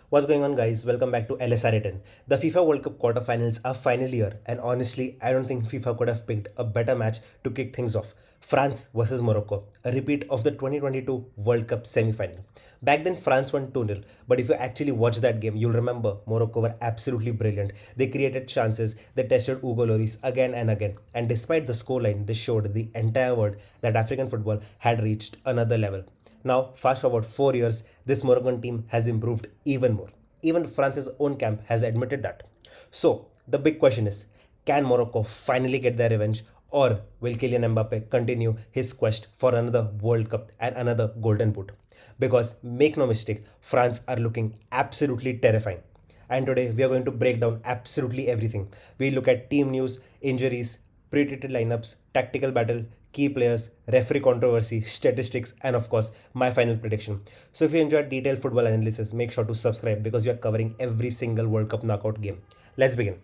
What's going on, guys? Welcome back to LSR 10. The FIFA World Cup quarterfinals are finally here, and honestly, I don't think FIFA could have picked a better match to kick things off. France versus Morocco, a repeat of the 2022 World Cup semi-final. Back then, France won 2-0, but if you actually watch that game, you'll remember Morocco were absolutely brilliant. They created chances, they tested Hugo Lloris again and again, and despite the scoreline, they showed the entire world that African football had reached another level. Now, fast forward 4 years, this Moroccan team has improved even more. Even France's own camp has admitted that. So, the big question is, can Morocco finally get their revenge, or will Kylian Mbappe continue his quest for another World Cup and another Golden Boot? Because, make no mistake, France are looking absolutely terrifying. And today we are going to break down absolutely everything. We look at team news, injuries, pre-treated lineups, tactical battle, key players, referee controversy, statistics, and of course, my final prediction. So if you enjoyed detailed football analysis, make sure to subscribe because we are covering every single World Cup knockout game. Let's begin.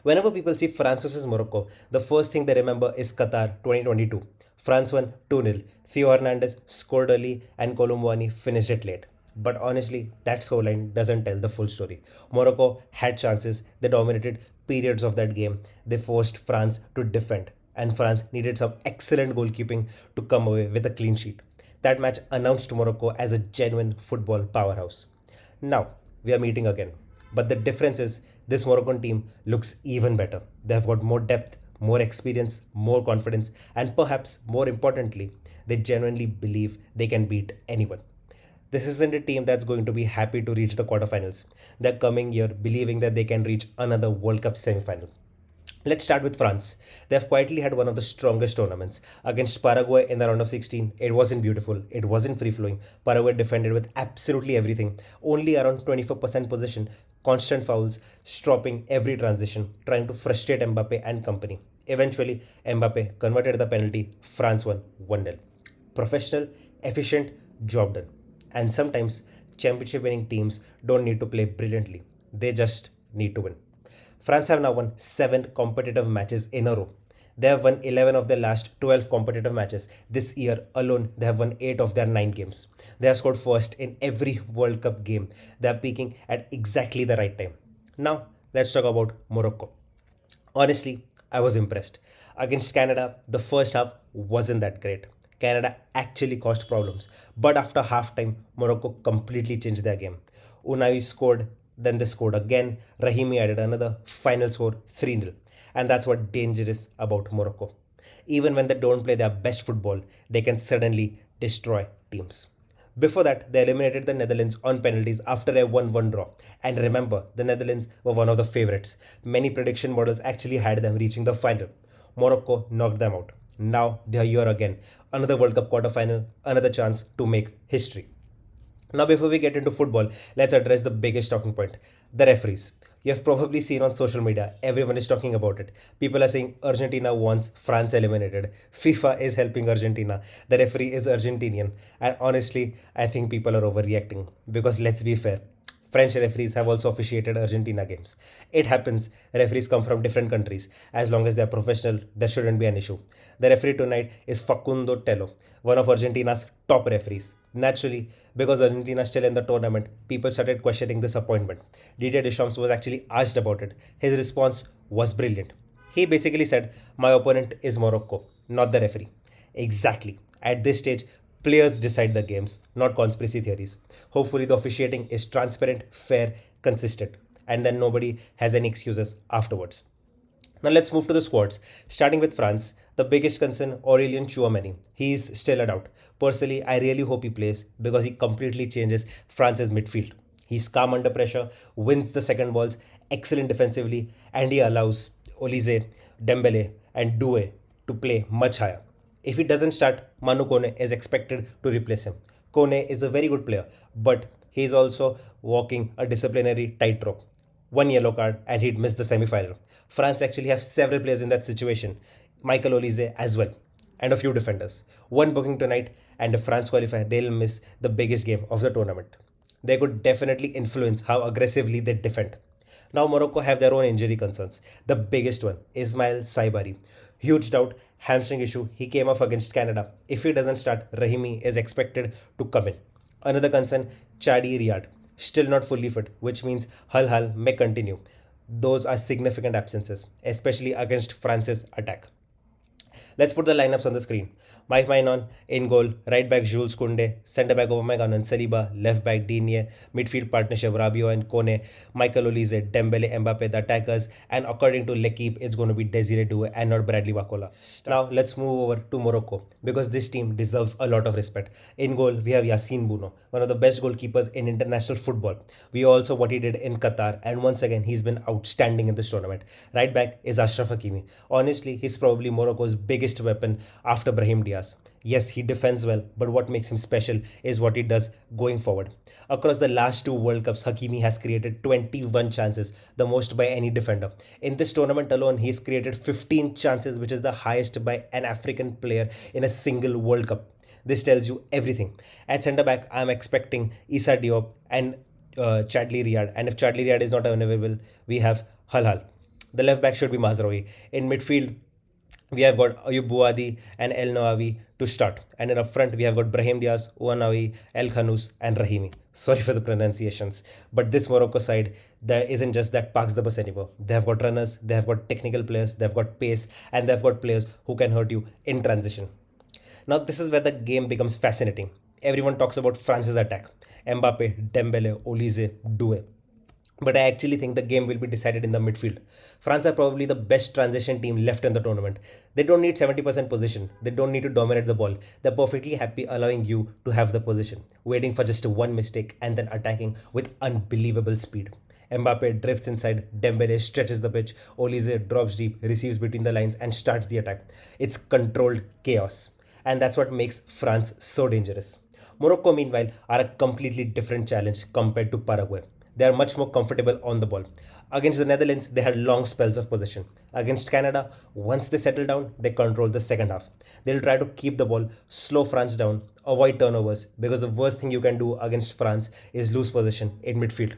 Whenever people see France versus Morocco, the first thing they remember is Qatar 2022. France won 2-0. Theo Hernandez scored early and Colomboani finished it late. But honestly, that scoreline doesn't tell the full story. Morocco had chances, they dominated periods of that game. They forced France to defend, and France needed some excellent goalkeeping to come away with a clean sheet. That match announced Morocco as a genuine football powerhouse. Now, we are meeting again. But the difference is this Moroccan team looks even better. They have got more depth, more experience, more confidence, and perhaps more importantly, they genuinely believe they can beat anyone. This isn't a team that's going to be happy to reach the quarterfinals. They're coming here believing that they can reach another World Cup semi-final. Let's start with France. They have quietly had one of the strongest tournaments. Against Paraguay in the round of 16, it wasn't beautiful, it wasn't free flowing. Paraguay defended with absolutely everything, only around 24% possession, constant fouls, stopping every transition, trying to frustrate Mbappe and company. Eventually, Mbappe converted the penalty, France won 1-0. Professional, efficient, job done. And sometimes, championship winning teams don't need to play brilliantly, they just need to win. France have now won 7 competitive matches in a row. They have won 11 of their last 12 competitive matches. This year alone, they have won 8 of their 9 games. They have scored first in every World Cup game. They are peaking at exactly the right time. Now, let's talk about Morocco. Honestly, I was impressed. Against Canada, the first half wasn't that great. Canada actually caused problems. But after halftime, Morocco completely changed their game. Unai scored, then they scored again. Rahimi added another. Final score 3-0. And that's what dangerous about Morocco. Even when they don't play their best football, they can suddenly destroy teams. Before that, they eliminated the Netherlands on penalties after a 1-1 draw. And remember, the Netherlands were one of the favorites. Many prediction models actually had them reaching the final. Morocco knocked them out. Now they are here again. Another World Cup quarterfinal, another chance to make history. Now, before we get into football, let's address the biggest talking point, the referees. You have probably seen on social media, everyone is talking about it. People are saying Argentina wants France eliminated. FIFA is helping Argentina. The referee is Argentinian. And honestly, I think people are overreacting. Because let's be fair, French referees have also officiated Argentina games. It happens, referees come from different countries. As long as they are professional, there shouldn't be an issue. The referee tonight is Facundo Tello, one of Argentina's top referees. Naturally, because Argentina is still in the tournament, people started questioning this appointment. Didier Deschamps was actually asked about it. His response was brilliant. He basically said, my opponent is Morocco, not the referee. Exactly. At this stage, players decide the games, not conspiracy theories. Hopefully, the officiating is transparent, fair, consistent, and then nobody has any excuses afterwards. Now let's move to the squads. Starting with France, the biggest concern Aurelien Chouameni. He is still a doubt. Personally, I really hope he plays because he completely changes France's midfield. He's calm under pressure, wins the second balls, excellent defensively, and he allows Olise, Dembele, and Doué to play much higher. If he doesn't start, Manu Kone is expected to replace him. Kone is a very good player, but he is also walking a disciplinary tightrope. One yellow card and he'd miss the semi-final. France actually have several players in that situation. Michael Olise as well. And a few defenders. One booking tonight and if France qualify, they'll miss the biggest game of the tournament. They could definitely influence how aggressively they defend. Now Morocco have their own injury concerns. The biggest one, Ismail Saibari. Huge doubt, hamstring issue. He came off against Canada. If he doesn't start, Rahimi is expected to come in. Another concern, Chadi Riyad. still not fully fit, which means Hal may continue. Those are significant absences, especially against France's attack. Let's put the lineups on the screen. Mike Mainon in goal, right back Jules Koundé, centre back Aubameyang and Saliba, left back Digne, midfield partnership Rabiot and Kone, Michael Olise, Dembele, Mbappe, the attackers, and according to L'Equipe, it's going to be Desiree Doué and not Bradley Bacola. Now let's move over to Morocco because this team deserves a lot of respect. In goal, we have Yassine Bouno, one of the best goalkeepers in international football. We also what he did in Qatar, and once again, he's been outstanding in this tournament. Right back is Ashraf Hakimi. Honestly, he's probably Morocco's biggest weapon after Brahim Diaz. Yes, he defends well, but what makes him special is what he does going forward. Across the last two World Cups, Hakimi has created 21 chances, the most by any defender. In this tournament alone, he's created 15 chances, which is the highest by an African player in a single World Cup. This tells you everything. At centre back, I'm expecting Issa Diop and Chadli Riyad. And if Chadli Riyad is not available, we have Hal. The left back should be Mazraoui. In midfield, we have got Ayub Bouadi and El Noavi to start. And in up front, we have got Brahim Diaz, Ouanawi, El Khanous, and Rahimi. Sorry for the pronunciations. But this Morocco side, there isn't just that parks the bus anymore. They have got runners, they have got technical players, they have got pace, and they have got players who can hurt you in transition. Now, this is where the game becomes fascinating. Everyone talks about France's attack Mbappe, Dembele, Olise, Doué. But I actually think the game will be decided in the midfield. France are probably the best transition team left in the tournament. They don't need 70% position. They don't need to dominate the ball. They're perfectly happy allowing you to have the position, waiting for just one mistake and then attacking with unbelievable speed. Mbappe drifts inside, Dembele stretches the pitch, Olise drops deep, receives between the lines and starts the attack. It's controlled chaos. And that's what makes France so dangerous. Morocco, meanwhile, are a completely different challenge compared to Paraguay. They are much more comfortable on the ball. Against the Netherlands, they had long spells of possession. Against Canada, once they settle down, they control the second half. They'll try to keep the ball, slow France down, avoid turnovers, because the worst thing you can do against France is lose possession in midfield.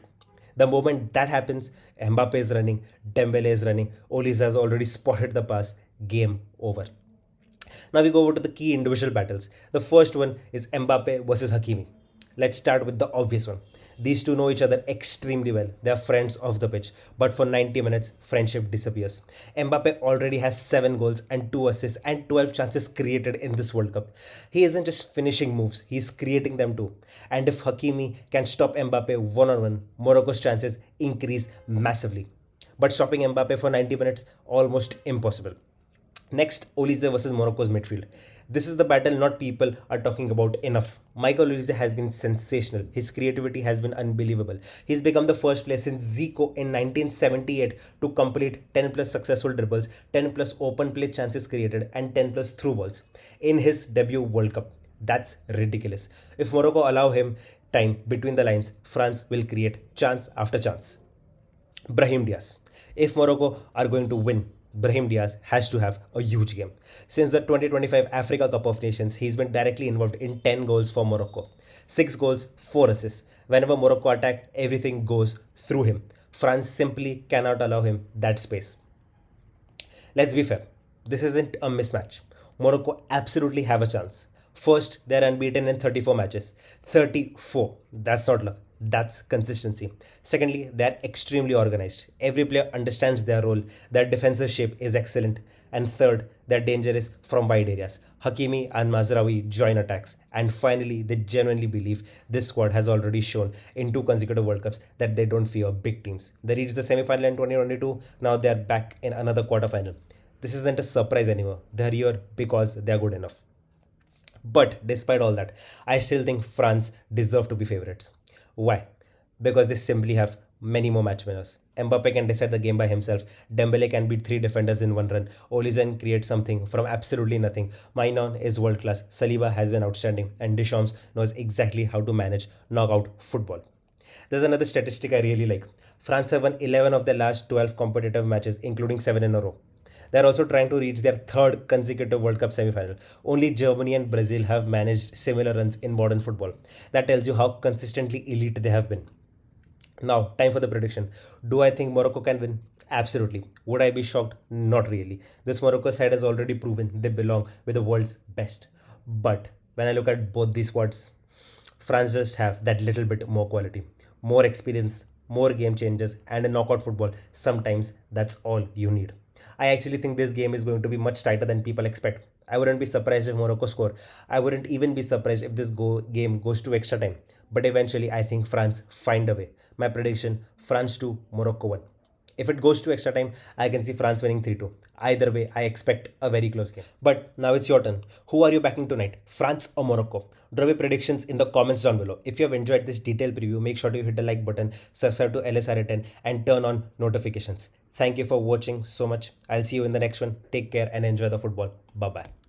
The moment that happens, Mbappe is running, Dembele is running, Olise has already spotted the pass, game over. Now we go over to the key individual battles. The first one is Mbappe versus Hakimi. Let's start with the obvious one. These two know each other extremely well. They are friends off the pitch. But for 90 minutes, friendship disappears. Mbappe already has 7 goals and 2 assists and 12 chances created in this World Cup. He isn't just finishing moves, he's creating them too. And if Hakimi can stop Mbappe one on one, Morocco's chances increase massively. But stopping Mbappe for 90 minutes, almost impossible. Next, Olise versus Morocco's midfield. This is the battle not people are talking about enough. Michael Olise has been sensational. His creativity has been unbelievable. He's become the first player since Zico in 1978 to complete 10 plus successful dribbles, 10 plus open play chances created, and 10 plus through balls in his debut World Cup. That's ridiculous. If Morocco allow him time between the lines, France will create chance after chance. Brahim Diaz. If Morocco are going to win, Brahim Diaz has to have a huge game. Since the 2025 Africa Cup of Nations, he's been directly involved in 10 goals for Morocco. 6 goals, 4 assists. Whenever Morocco attack, everything goes through him. France simply cannot allow him that space. Let's be fair. This isn't a mismatch. Morocco absolutely have a chance. First, they're unbeaten in 34 matches. 34. That's not luck. That's consistency. Secondly, they're extremely organized. Every player understands their role. Their defensive shape is excellent. And third, their danger is from wide areas. Hakimi and Mazraoui join attacks. And finally, they genuinely believe this squad has already shown in 2 consecutive World Cups that they don't fear big teams. They reached the semi-final in 2022. Now they're back in another quarter-final. This isn't a surprise anymore. They're here because they're good enough. But despite all that, I still think France deserve to be favorites. Why? Because they simply have many more match winners. Mbappe can decide the game by himself. Dembele can beat 3 defenders in one run. Olise can create something from absolutely nothing. Mainon is world class. Saliba has been outstanding. And Deschamps knows exactly how to manage knockout football. There's another statistic I really like. France have won 11 of their last 12 competitive matches, including 7 in a row. They're also trying to reach their 3rd consecutive World Cup semi-final. Only Germany and Brazil have managed similar runs in modern football. That tells you how consistently elite they have been. Now, time for the prediction. Do I think Morocco can win? Absolutely. Would I be shocked? Not really. This Morocco side has already proven they belong with the world's best. But when I look at both these squads, France just have that little bit more quality. more experience, more game changes, and in knockout football, sometimes that's all you need. I actually think this game is going to be much tighter than people expect. I wouldn't be surprised if Morocco score. I wouldn't even be surprised if this game goes to extra time. But eventually, I think France find a way. My prediction: France 2, Morocco 1. If it goes to extra time, I can see France winning 3-2. Either way, I expect a very close game. But now it's your turn. Who are you backing tonight? France or Morocco? Drop your predictions in the comments down below. If you have enjoyed this detailed preview, make sure to hit the like button, subscribe to LSR10, and turn on notifications. Thank you for watching so much. I'll see you in the next one. Take care and enjoy the football. Bye bye.